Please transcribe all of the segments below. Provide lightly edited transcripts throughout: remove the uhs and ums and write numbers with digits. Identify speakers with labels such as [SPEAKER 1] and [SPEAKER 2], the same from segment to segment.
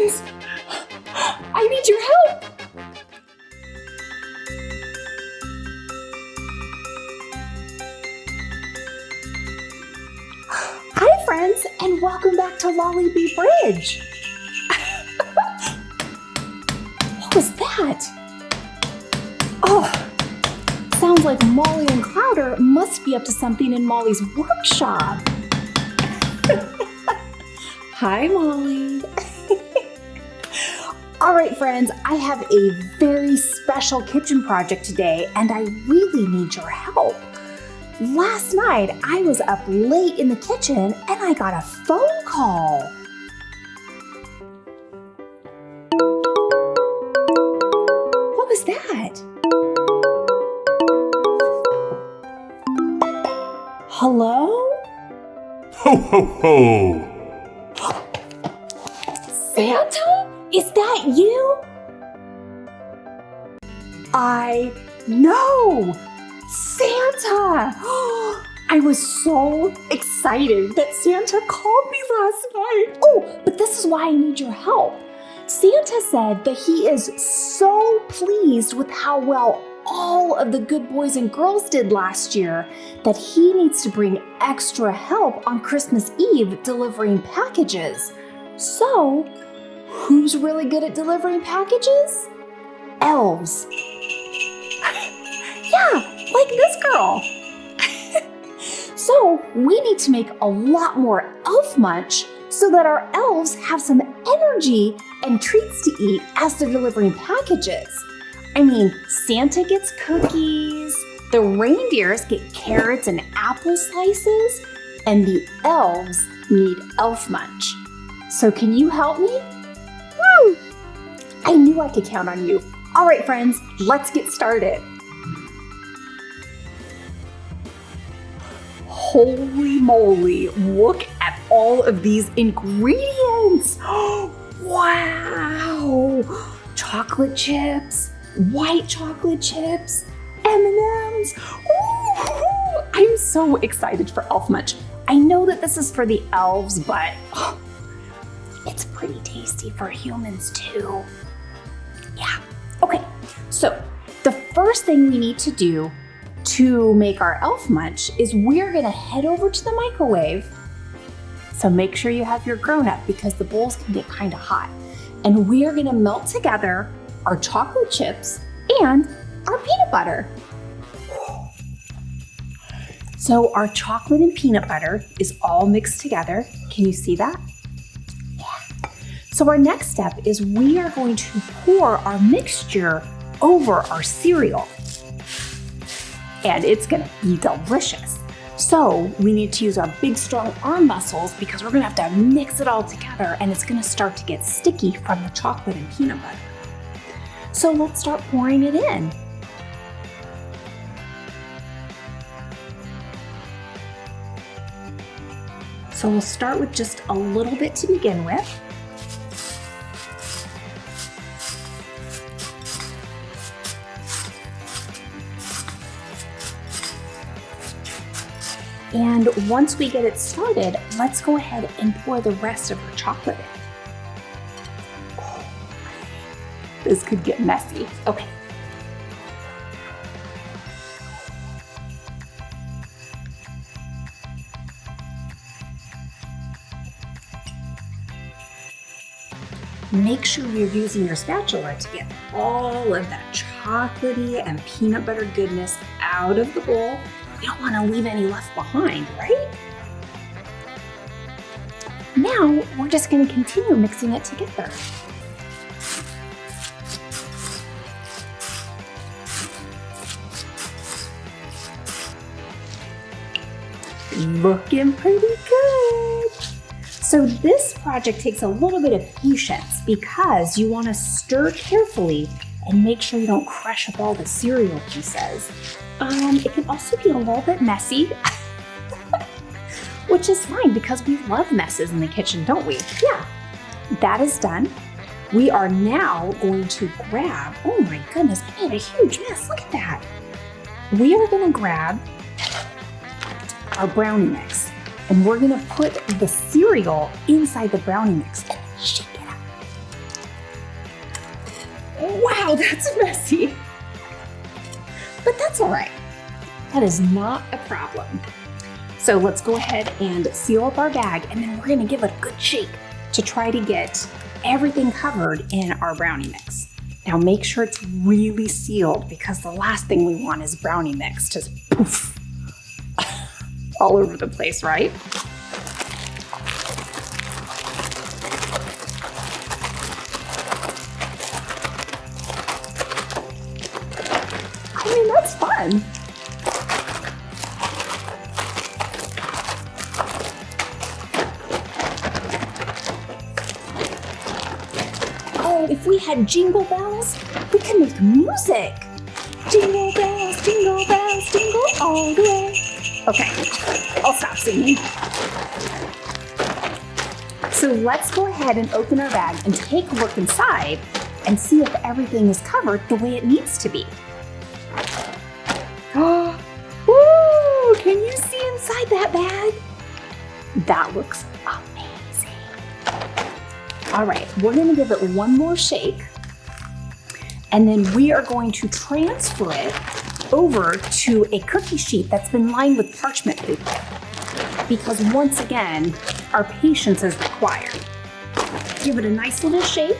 [SPEAKER 1] friends, I need your help. Hi friends, and welcome back to Lollybeep Bridge. What was that? Oh, sounds like Molly and Clouder must be up to something in Molly's workshop. Hi, Molly. All right, friends, I have a very special kitchen project today, and I really need your help. Last night, I was up late in the kitchen, and I got a phone call. What was that? Hello?
[SPEAKER 2] Ho, ho, ho!
[SPEAKER 1] Santa? Is that you? I know! Santa! I was so excited that Santa called me last night. Oh, but this is why I need your help. Santa said that he is so pleased with how well all of the good boys and girls did last year that he needs to bring extra help on Christmas Eve delivering packages. So, who's really good at delivering packages? Elves. Yeah, like this girl. So, we need to make a lot more elf munch so that our elves have some energy and treats to eat as they're delivering packages. I mean, Santa gets cookies, the reindeers get carrots and apple slices, and the elves need elf munch. So can you help me? Woo! I knew I could count on you. All right, friends, let's get started. Holy moly, look at all of these ingredients. Wow! Chocolate chips, white chocolate chips, M&Ms. Ooh, I'm so excited for elf munch. I know that this is for the elves, but it's pretty tasty for humans too. Yeah, okay. So the first thing we need to do to make our elf munch is we're gonna head over to the microwave. So make sure you have your grown-up because the bowls can get kind of hot. And we are gonna melt together our chocolate chips and our peanut butter. So our chocolate and peanut butter is all mixed together. Can you see that? Yeah. So our next step is we are going to pour our mixture over our cereal. And it's gonna be delicious. So we need to use our big strong arm muscles because we're gonna have to mix it all together and it's gonna start to get sticky from the chocolate and peanut butter. So let's start pouring it in. So we'll start with just a little bit to begin with. And once we get it started, let's go ahead and pour the rest of our chocolate in. This could get messy. Okay. Make sure you're using your spatula to get all of that chocolatey and peanut butter goodness out of the bowl. We don't want to leave any left behind, right? Now, we're just going to continue mixing it together. Looking pretty good. So this project takes a little bit of patience because you want to stir carefully and make sure you don't crush up all the cereal pieces. It can also be a little bit messy, which is fine because we love messes in the kitchen, don't we? Yeah, that is done. We are now going to grab, oh my goodness, I made a huge mess, look at that. We are gonna grab our brownie mix and we're gonna put the cereal inside the brownie mix and shake it up. Wow, that's messy. But that's all right. That is not a problem. So let's go ahead and seal up our bag, and then we're gonna give it a good shake to try to get everything covered in our brownie mix. Now make sure it's really sealed, because the last thing we want is brownie mix just poof all over the place, right? I mean, that's fun. Oh, if we had jingle bells, we could make music. Jingle bells, jingle all the way. Okay, I'll stop singing. So let's go ahead and open our bag and take a look inside and see if everything is covered the way it needs to be. Oh, woo! Can you see inside that bag? That looks amazing. All right, we're gonna give it one more shake, and then we are going to transfer it over to a cookie sheet that's been lined with parchment paper, because once again, our patience is required. Give it a nice little shake,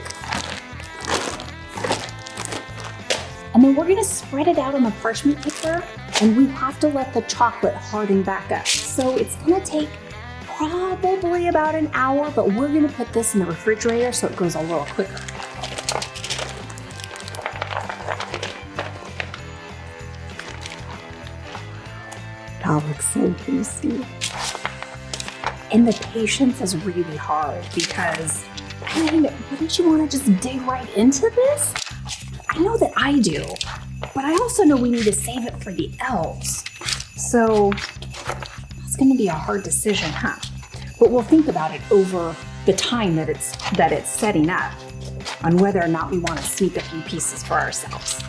[SPEAKER 1] and then we're gonna spread it out on the parchment paper, and we have to let the chocolate harden back up. So it's gonna take probably about an hour, but we're gonna put this in the refrigerator so it goes a little quicker. That looks so tasty. And the patience is really hard, because, I mean, wouldn't you want to just dig right into this? I know that I do, but I also know we need to save it for the elves. So that's going to be a hard decision, huh? But we'll think about it over the time that it's setting up on whether or not we want to sneak a few pieces for ourselves.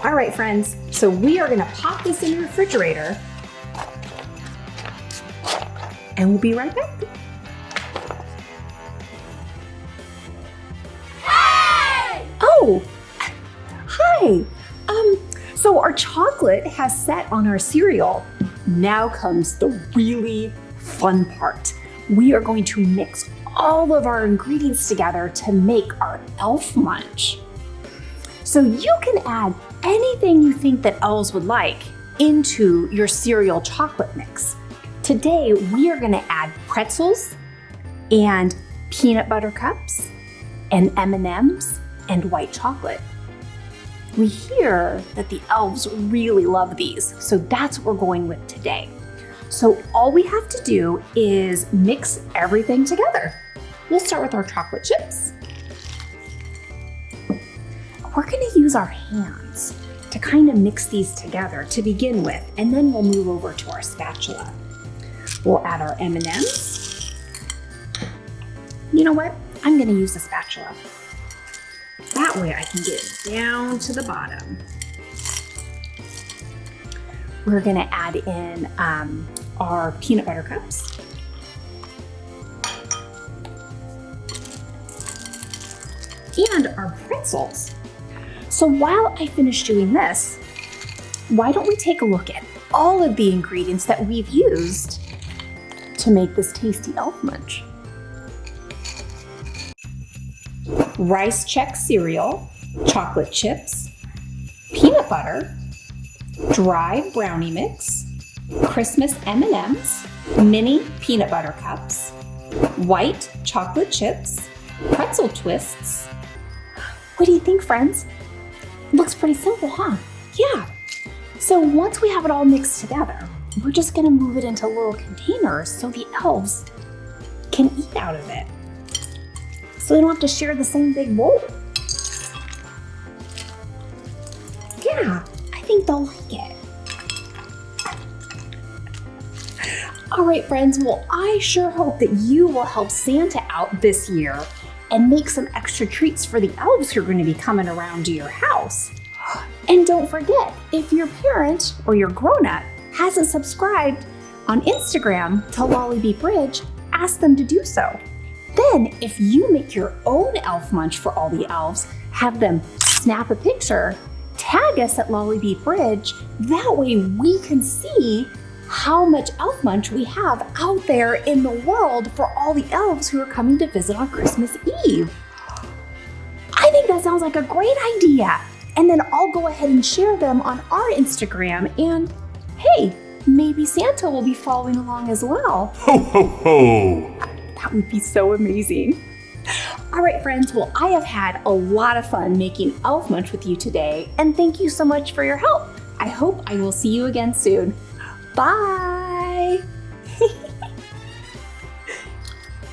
[SPEAKER 1] All right, friends, so we are going to pop this in the refrigerator, and we'll be right back.
[SPEAKER 3] Hey!
[SPEAKER 1] Oh, hi. So our chocolate has set on our cereal. Now comes the really fun part. We are going to mix all of our ingredients together to make our elf munch. So you can add anything you think that elves would like into your cereal chocolate mix. Today, we are gonna add pretzels and peanut butter cups and M&Ms and white chocolate. We hear that the elves really love these, so that's what we're going with today. So all we have to do is mix everything together. We'll start with our chocolate chips. We're gonna use our hands to kind of mix these together to begin with, and then we'll move over to our spatula. We'll add our M&Ms. You know what? I'm gonna use the spatula. That way I can get it down to the bottom. We're gonna add in our peanut butter cups. And our pretzels. So while I finish doing this, why don't we take a look at all of the ingredients that we've used to make this tasty elf munch. Rice Chex cereal, chocolate chips, peanut butter, dry brownie mix, Christmas M&Ms, mini peanut butter cups, white chocolate chips, pretzel twists. What do you think, friends? Looks pretty simple, huh? Yeah. So once we have it all mixed together, we're just gonna move it into little containers so the elves can eat out of it. So they don't have to share the same big bowl. Yeah, I think they'll like it. All right, friends, well, I sure hope that you will help Santa out this year and make some extra treats for the elves who are going to be coming around to your house. And don't forget, if your parent or your grown-up hasn't subscribed on Instagram to Lollybeep Bridge, ask them to do so. Then, if you make your own elf munch for all the elves, have them snap a picture, tag us at Lollybeep Bridge. That way we can see how much Elf Munch we have out there in the world for all the elves who are coming to visit on Christmas Eve. I think that sounds like a great idea. And then I'll go ahead and share them on our Instagram, and hey, maybe Santa will be following along as well.
[SPEAKER 2] Ho, ho, ho!
[SPEAKER 1] That would be so amazing. All right, friends, well, I have had a lot of fun making Elf Munch with you today, and thank you so much for your help. I hope I will see you again soon. Bye!